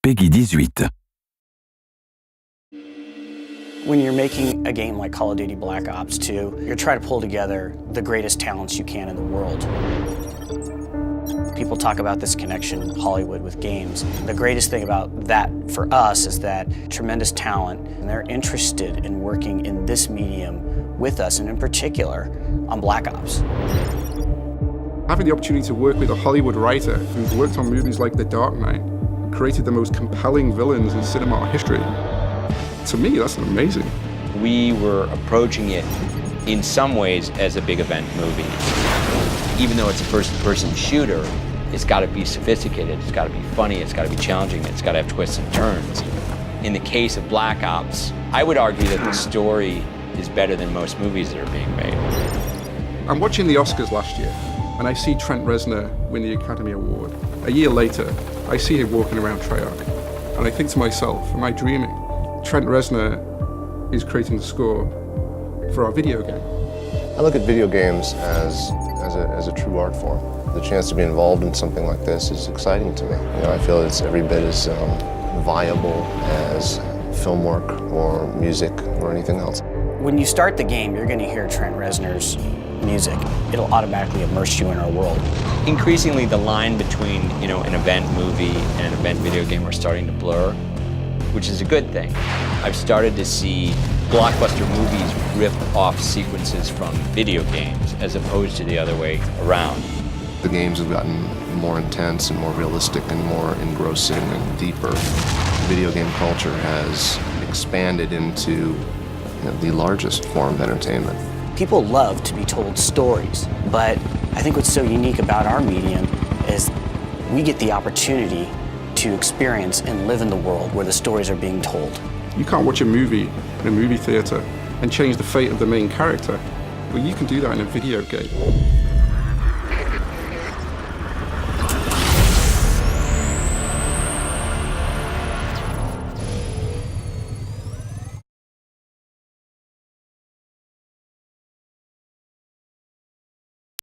Peggy 18. When you're making a game like Call of Duty Black Ops 2, you're trying to pull together the greatest talents you can in the world. People talk about this connection, Hollywood with games. The greatest thing about that for us is that tremendous talent, and they're interested in working in this medium with us, and in particular, on Black Ops. Having the opportunity to work with a Hollywood writer who's worked on movies like The Dark Knight, created the most compelling villains in cinema history, to me, that's amazing. We were approaching it in some ways as a big event movie. Even though it's a first-person shooter, it's got to be sophisticated, it's got to be funny, it's got to be challenging, it's got to have twists and turns. In the case of Black Ops, I would argue that the story is better than most movies that are being made. I'm watching the Oscars last year, and I see Trent Reznor win the Academy Award. A year later, I see him walking around Treyarch, and I think to myself, am I dreaming? Trent Reznor is creating the score for our video game. I look at video games as a true art form. The chance to be involved in something like this is exciting to me. I feel it's every bit as viable as film work or music or anything else. When you start the game, you're going to hear Trent Reznor's music. It'll automatically immerse you in our world. Increasingly, the line between an event movie and an event video game are starting to blur, which is a good thing. I've started to see blockbuster movies rip off sequences from video games as opposed to the other way around. The games have gotten more intense and more realistic and more engrossing and deeper. Video game culture has expanded into the largest form of entertainment. People love to be told stories, but I think what's so unique about our medium is we get the opportunity to experience and live in the world where the stories are being told. You can't watch a movie in a movie theater and change the fate of the main character. Well, you can do that in a video game.